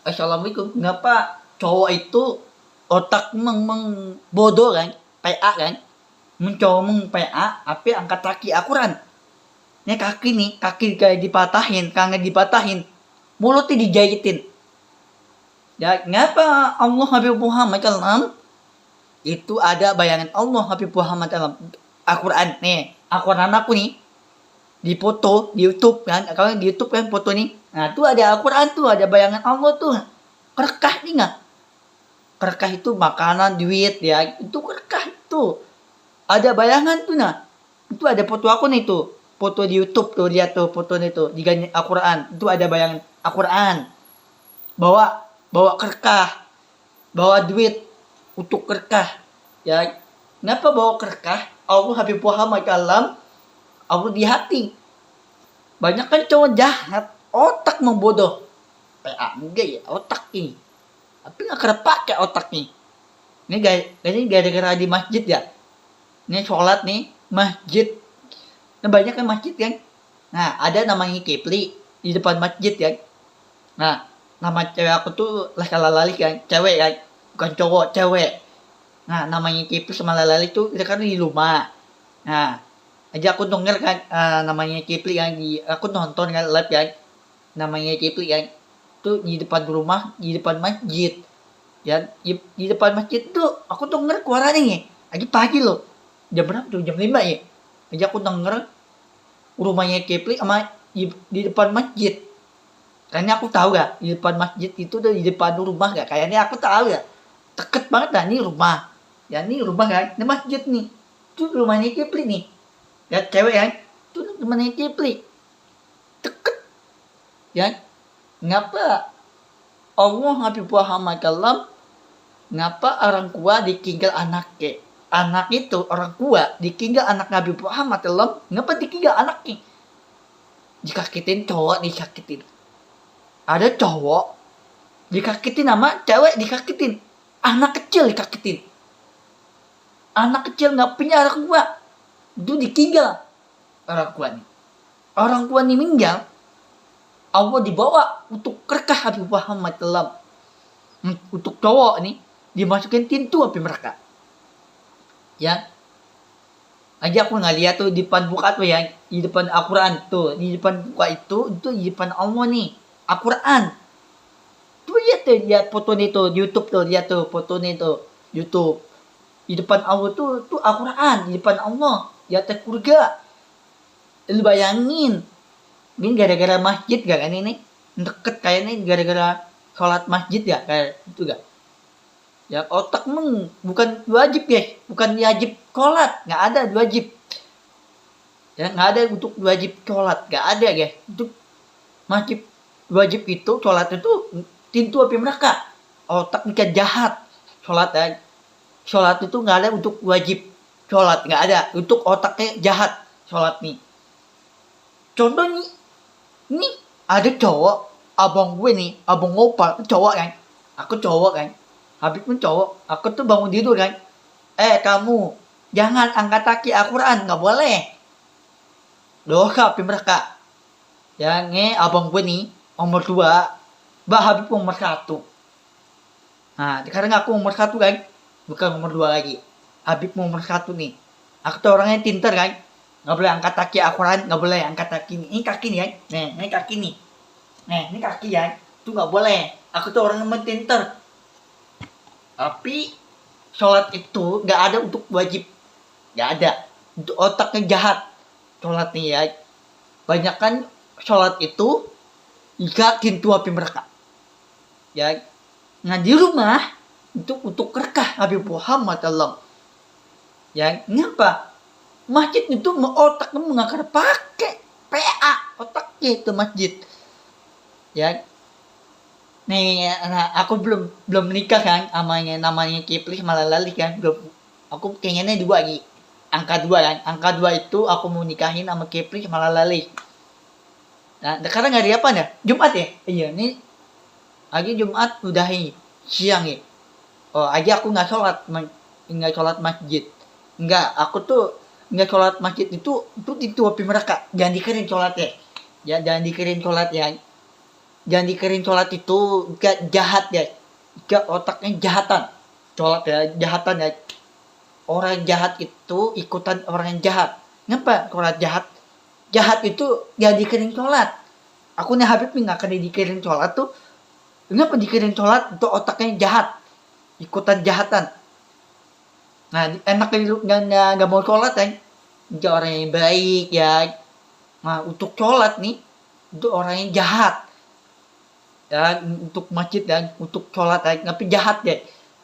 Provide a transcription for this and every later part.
Assalamualaikum. Ngapa cowok itu otak bodoh kan? PA kan? Mencoba PA, apa angkat kaki Al-Quran. Ini kaki nih, kaki kayak dipatahin, kangen dipatahin. Mulutnya dijahitin. Ya, ngapa Allah Habib Muhammad dalam itu ada bayangan Allah Habib Muhammad dalam Al-Quran nih. Al-Quran aku nih di foto di YouTube kan, kalau di YouTube kan foto nih. Nah, tuh ada Al-Quran tuh, ada bayangan Allah tuh. Kerkah nih nggak? Kerkah itu makanan, duit ya. Itu kerkah itu. Ada bayangan tuh nah. Itu ada foto aku nih tuh. Foto di YouTube tuh, lihat tuh fotonya tuh di Al-Quran. Itu ada bayangan Al-Quran. Bawa kerkah. Bawa duit untuk kerkah. Ya. Kenapa bawa kerkah? Allah Habib Muhammad kalam Allah di hati. Banyak kan cowok jahat, otak membodoh. PA enggak ya, otak ini. Tapi nggak kena pakai otak nih. Ini gara-gara di masjid ya. Ini sholat nih, masjid. Nah, banyak kan masjid kan. Nah, ada namanya Kipli di depan masjid ya. Nah, nama cewek aku tuh Lalali kan, cewek kan. Bukan cowok, cewek. Nah, namanya Kipli sama Lalali tuh kita kan di rumah. Nah, aja aku denger kan namanya Kipli kan aku nonton kan live kan. Namanya Kipli kan. Tuh di depan rumah, di depan masjid. Ya, di depan masjid tuh aku denger suaranya nih. Lagi pagi loh. Jam berapa tuh? Jam 5 ya. Aja aku denger rumahnya Kipli sama di depan masjid. Kayaknya aku tahu gak di depan masjid itu udah di depan rumah gak? Kayaknya aku tahu ya. Deket banget dah, ini rumah. Ya ini rumah kan, ini masjid nih. Itu rumahnya Kipli nih. Ya cewek kan, itu rumahnya Kipli. Deket. Ya, ngapa Allah Habib Muhammad kalam ngapa orang tua ditinggal anaknya? Anak itu orang tua ditinggal anak Nabi Muhammad kalam ngapa ditinggal anaknya? Dikakitin cowok disakitin. Ada cowok dikakitin sama cewek dikakitin. Anak kecil dikakitin. Anak kecil nggak punya orang tua. Itu ditinggal orang tua nih. Orang tua nih meninggal. Allah dibawa untuk kerkah Habib Muhammad dalam untuk cowok nih dimasukin pintu api mereka. Ya. Aja aku nggak lihat tuh di depan buka tuh ya, di depan Al-Quran tuh, di depan buka itu di depan Allah nih, Al-Quran. Tuh lihat tuh, lihat fotonya tuh di YouTube tuh, lihat tuh fotonya tuh YouTube. Di depan Allah tuh Al-Quran, di depan Allah, di atas surga. Lu bayangin, ini gara-gara masjid gak kan ini? Deket kayaknya gara-gara sholat masjid ya, kayak itu gak? Ya otak bukan wajib ya, bukan wajib sholat, nggak ada wajib. Ya nggak ada untuk wajib sholat, nggak ada ya. Untuk wajib itu sholat itu pintu api neraka. Otak nikah jahat, sholat ya. Sholat itu nggak ada untuk wajib sholat, nggak ada. Untuk otaknya jahat sholat nih. Contohnya, nih ada cowok, abang gue nih, abang ngopal, cowok kan. Aku cowok kan. Habib pun cowok, aku tuh bangun tidur kan. Kamu, jangan angkat kaki Al-Quran, gak boleh. Dosa api mereka. Yang abang gue nih, nomor 2, Mbak Habib nomor 1. Nah, sekarang aku nomor 1 kan. Bukan nomor 2 lagi. Habib nomor 1 nih. Aku tuh orangnya pinter kan. Gak boleh angkat kaki Al-Quran, gak boleh angkat kaki nih. Ini kaki nih kan. Nih, ini kaki nih. Nih, ini kaki ya. Itu gak boleh. Aku tuh orang yang pinter. Tapi sholat itu gak ada untuk wajib. Gak ada. Untuk otaknya jahat. Sholat nih ya. Banyak kan sholat itu jika pintu api mereka. Ya. Nah di rumah itu untuk kerkah Habib Muhammad Allah. Ya. Ngapa? Masjid itu otaknya mengakar pakai PA. Otaknya itu masjid. Ya. Nih, nah, aku belum menikah kan sama yang namanya Kipli malah lali kan. Aku pengennya 2 lagi. Angka 2 kan. Angka 2 itu aku mau nikahin sama Kipli malah lali. Nah, sekarang hari apa ya? Jumat ya? Iya, ini lagi Jumat udah ini siang ya. Oh, aja aku nggak sholat masjid. Enggak, aku tuh nggak sholat masjid itu api mereka. Jangan dikirain sholat ya. Ya, jangan dikirain sholat ya. jangan dikirain sholat itu gak jahat ya, gak otaknya jahatan, sholat ya jahatan ya. Orang jahat itu ikutan orang yang jahat. Kenapa sholat jahat? Jahat itu jangan dikirain sholat. Aku nih Habib nih gak akan dikirain sholat tuh. Kenapa dikirain sholat itu otaknya jahat, ikutan jahatan. Nah enak nggak mau sholat kan, dia orang yang baik ya. Nah untuk sholat nih itu orang yang jahat ya, untuk masjid dan untuk sholat ya, tapi jahat ya.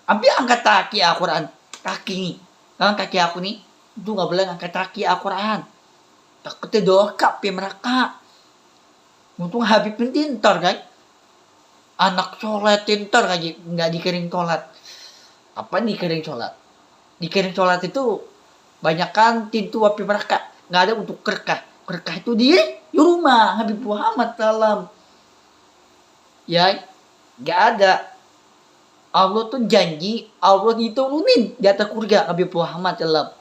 Tapi angkat kaki Al-Quran, kaki nih, kan kaki aku nih itu nggak boleh angkat kaki Al-Quran, takutnya doa ya mereka. Untung Habib pintar kan, anak sholat pintar aja nggak dikirim sholat. Apa dikirim sholat? Dikirim sholat itu banyak kan pintu api mereka, nggak ada untuk kerkah. Kerkah itu di rumah Habib Muhammad salam. Ya, nggak ada. Allah tuh janji Allah diturunin di atas surga Habib Muhammad salam.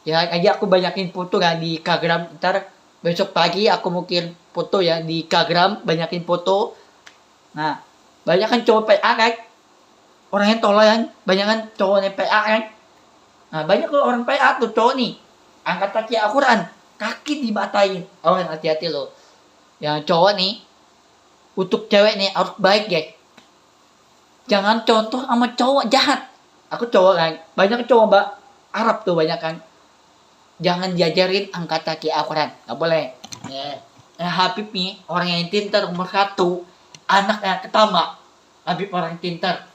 Ya, aja aku banyakin foto kan di Instagram. Ntar besok pagi aku mungkin foto ya di Instagram, banyakin foto. Nah, banyak kan cowok PA kan, orang yang tolol kan, banyak kan cowoknya PA kan. Nah, banyak kalau orang PA tuh cowok nih, angkat kaki Al-Quran, kaki dibatain. Oh, hati-hati loh. Yang cowok nih, untuk cewek nih harus baik guys. Jangan contoh sama cowok jahat. Aku cowok kan, banyak cowok Arab tuh banyak kan. Jangan diajarin angkat kaki Al-Quran, nggak boleh. Habib nih, orang yang pintar nomor 1, anak yang pertama. Habib orang pintar.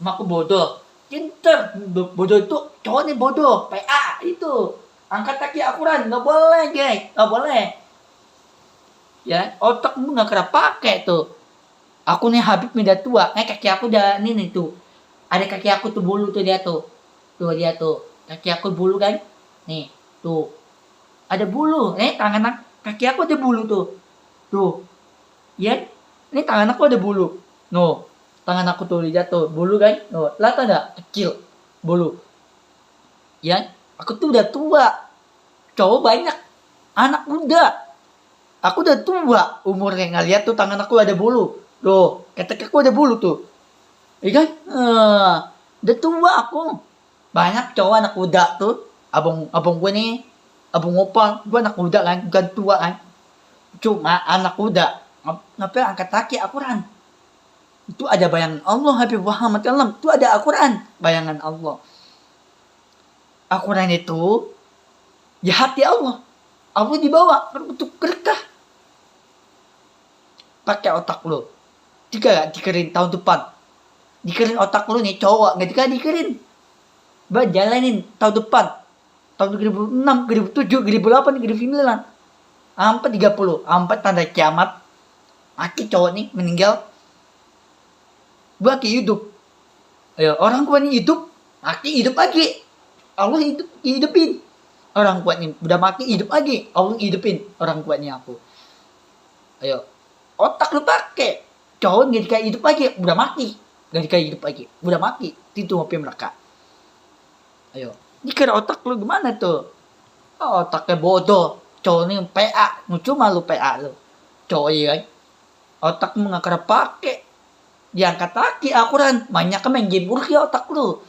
Aku bodoh. Pintar. Bodoh itu cowok nih bodoh. PA itu. Angkat kaki Al-Quran. Nggak boleh guys. Nggak boleh. Ya. Otakmu nggak kena pakai tuh. Aku nih Habib udah tua. Kaki aku udah ini tuh. Ada kaki aku tuh bulu tuh dia tuh. Tuh dia tuh. Kaki aku bulu kan. Nih. Tuh. Ada bulu. Tangan kaki aku ada bulu tuh. Tuh. Ya. Ini tangan aku ada bulu. No. Tangan aku tuh lihat tuh bulu kan, lihat ada kecil bulu. Ya, aku tuh udah tua, cowok banyak, anak muda. Aku udah tua umurnya, nggak lihat tuh tangan aku ada bulu, tuh, ketek aku ada bulu tuh, iya kan? Udah tua aku. Banyak cowok anak muda tuh, abang gue nih, abang opal, gue anak muda kan, bukan tua kan. Cuma anak muda, ngapain angkat kaki Al-Quran? Itu ada bayangan Allah Habib Muhammad SAW. Itu ada Al-Quran, bayangan Allah. Al-Quran itu di hati Allah. Allah dibawa untuk berkah. Pakai otak lo. Jika dikirin tahun depan, dikirin otak lo nih cowok, nggak dikirin. Jalanin tahun depan, tahun 2006, 2007, 2008, 2009, sampai 30, sampai tanda kiamat. Mati cowok nih meninggal. Bagi hidup. Ayo, orang kuat ini hidup, mati hidup lagi. Allah hidupin. Orang kuat ini udah mati hidup lagi. Allah hidupin orang kuatnya aku. Ayo, otak lu pakai. Cowok nggak dikayak hidup lagi, udah mati. Nggak dikayak hidup lagi, udah mati. Itu ngopi mereka. Ayo, ini kira otak lu gimana tuh? Oh, otaknya bodoh. Cowok ini PA, cuma lu PA lu. Cowok ya, otak lu nggak kira pakai. Diangkat kaki Al-Quran, banyak kan main game buruk ya otak lu.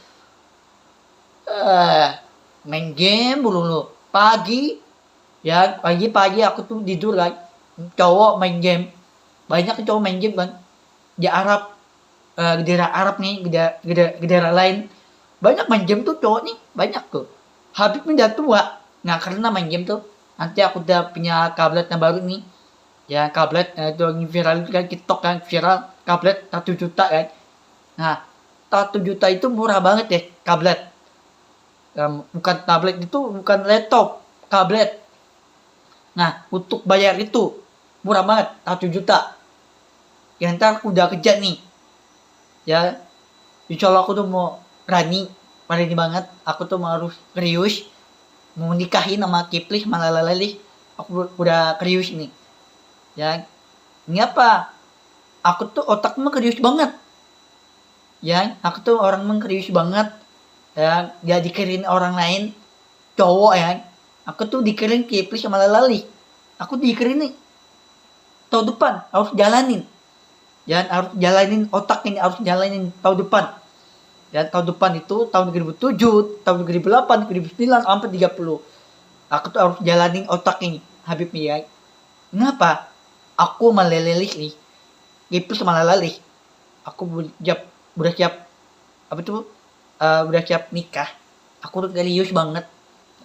Main game dulu lu. Pagi aku tuh tidur kan. Cowok main game. Banyak cowok main game kan. Di Arab, gedera Arab nih, gedera lain. Banyak main game tuh cowok nih, banyak tuh. Habib ini udah tua, nggak karena main game tuh. Nanti aku udah punya tablet yang baru nih. Ya tablet itu lagi viral kan, TikTok kan viral. Tablet 1 juta kan. Nah, 1 juta itu murah banget ya tablet. Bukan tablet itu, bukan laptop, tablet. Nah, untuk bayar itu murah banget, 1 juta. Ya ntar aku udah kerja nih. Ya, insya Allah aku tuh mau berani banget. Aku tuh mau harus serius. Mau nikahin sama Kipli, malalalali. Aku udah serius nih. Ya, ini apa? Aku tuh otak serius banget. Ya, aku tuh orang serius banget. Ya, gak dikirin orang lain. Cowok ya. Aku tuh dikirin Kipli sama Lalali. Aku dikirin nih. tahun depan harus jalanin. Ya, harus jalanin otak ini, harus jalanin tahun depan. Ya, tahun depan itu tahun 2007, tahun 2008, 2009 sampai 30. Aku tuh harus jalanin otak ini, Habib ya. Kenapa? Aku meleleh nih. Itu malalih. Aku udah siap apa tuh? Udah siap nikah. Aku udah serius banget.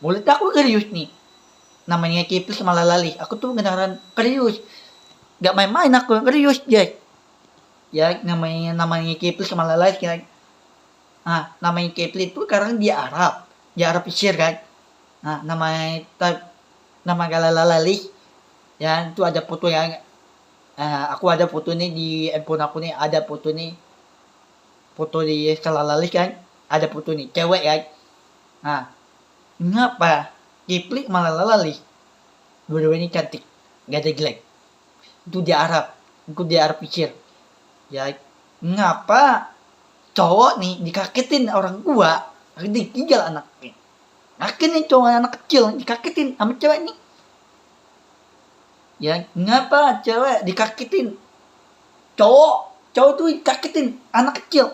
Boleh tak aku serius nih. Namanya Kiplis malalih. Aku tuh beneran serius. Gak main-main aku serius, Jack. Ya, namanya Kiplis malalih kira. Namanya Kiplis itu karena dia Arab. Dia Arab Pesir kan. Nama Galalali. Ya, itu ada foto yang aku ada foto nih di handphone aku nih, ada foto nih. Foto di Galalali kan. Ada foto nih, cewek kan. Ngapa? Kipli malah lalali. Dua-duanya cantik. Gak ada jelek. Itu dia Arab. Itu dia Arab Pesir. Ya, ngapa cowok nih dikagetin orang tua, ditinggal anaknya. Akhirnya cowok anak kecil dikagetin sama cewek nih. Ya, ngapa cewek dikagetin? Cowok tuh dikagetin anak kecil.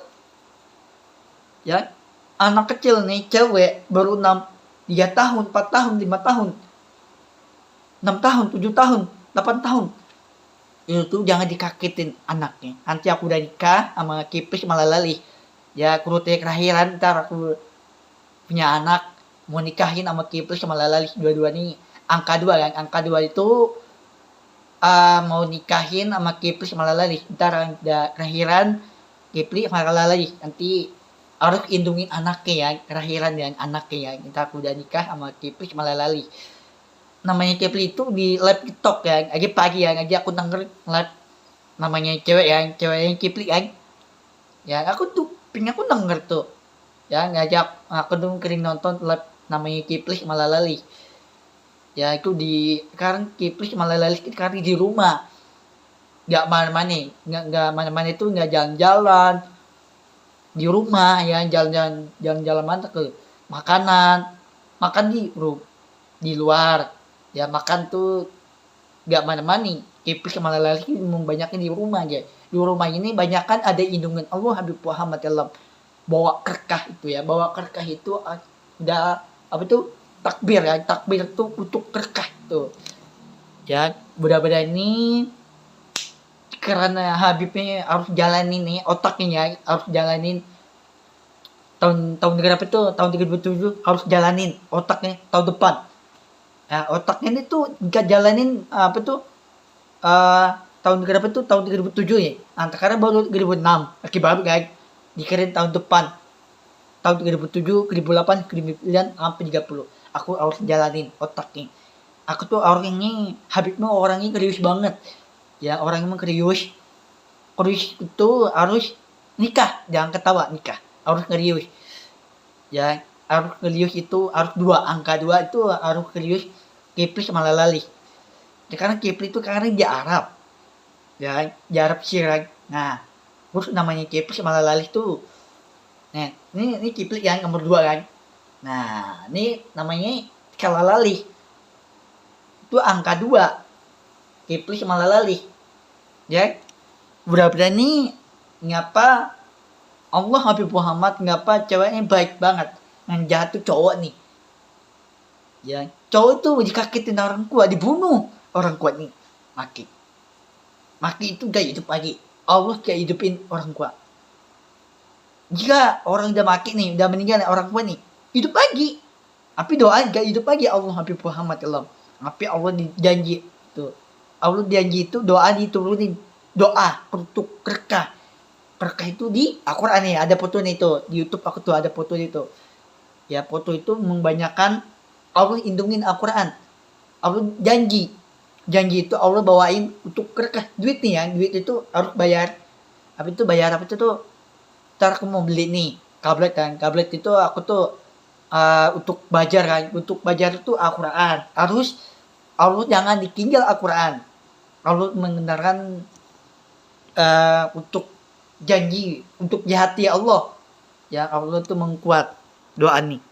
Ya, anak kecil nih cewek baru 3 tahun, 4 tahun, 5 tahun, 6 tahun, 7 tahun, 8 tahun. Itu jangan dikagetin anaknya. Nanti aku udah nikah sama Kipis malah lali. Ya, aku terakhiran ntar aku punya anak mau nikahin sama Kipis sama Lali dua-dua nih. Angka 2 kan. Angka 2 itu mau nikahin sama Kiplis sama Lali. Ntar ada kelahiran Kiplis sama Lali. Nanti harus lindungin anaknya ya. Kelahiran dan anaknya ya. Ntar aku udah nikah sama Kiplis sama Lali. Namanya Kiplis itu di live TikTok ya. Lagi pagi ya. Lagi aku denger live namanya cewek ya. Ceweknya Kiplis kan. Ya aku tuh pingin aku denger tuh. Ya ngajak aku tuh kering nonton live namanya Kiplis sama Lali. Ya itu sekarang Kiplis malah lali sekarang di rumah, nggak mana-mana, nggak mana-mana itu nggak jalan-jalan di rumah ya, jalan-jalan mana ke makan di luar ya, makan tuh nggak mana-mana. Kiplis malah lali banyakin di rumah aja. Di rumah ini banyakan ada indungan Allah Habib Muhammad dalam bawa kerkah itu ya, bawa kerkah itu udah apa tuh takbir ya, takbir tuh untuk kerkah tuh ya. Budak-budak ini karena Habibnya harus jalanin nih otaknya ya, harus jalanin tahun berapa itu, tahun 2007 harus jalanin otaknya tahun depan ya. Otaknya ini tuh nggak jalanin apa tuh tahun berapa itu, tahun 2007 ya. Sekarang baru 2006 baru guys, dikirain tahun depan tahun 2007, 2008, 2009 sampai 30. Aku harus jalanin otaknya. Aku tuh orangnya, Habibnya orangnya serius banget. Ya, orangnya serius. Serius itu harus nikah, jangan ketawa, nikah. Harus serius. Ya, harus serius itu harus 2, angka 2 itu harus serius. Kiplis malah lali. Ya, karena Kiplis itu karena dia Arab. Ya, dia Arab Syirak. Nah, terus namanya Kiplis malah lali tuh. Nah, ini Kiplis yang nomor 2 kan. Nah, ini namanya Kalalali. Itu angka 2. Kiplis sama Lalali. Ya. Budak-budak ini ngapa Allah Habib Muhammad ngapa ceweknya baik banget. Yang jahat tuh cowok nih. Ya, cowok itu dikagetin orang kuat, dibunuh orang kuat nih. Maki itu gak hidup lagi. Allah gak hidupin orang kuat. Jika orang udah mati nih, udah meninggal nih, orang tua nih, hidup lagi. Tapi doa gak hidup lagi Allah Habib Muhammad Allah. Tapi Allah janji tuh. Allah janji itu doa diturunin. Doa untuk kerkah. Kerkah itu di Al-Quran nih, ada foto nih tuh. Di YouTube aku tuh ada foto itu. Ya, foto itu membanyakan Allah lindungin Al-Quran. Allah janji. Janji itu Allah bawain untuk kerkah. Duit nih ya, duit itu harus bayar. Apa itu bayar apa itu tuh? Ntar aku mau beli nih tablet kan. Tablet itu aku tuh untuk belajar kan. Untuk belajar itu Al-Quran. Harus Allah jangan ditinggal Al-Quran. Allah mengendarkan untuk janji. Untuk di hati Allah. Ya Allah tuh mengkuat doa nih.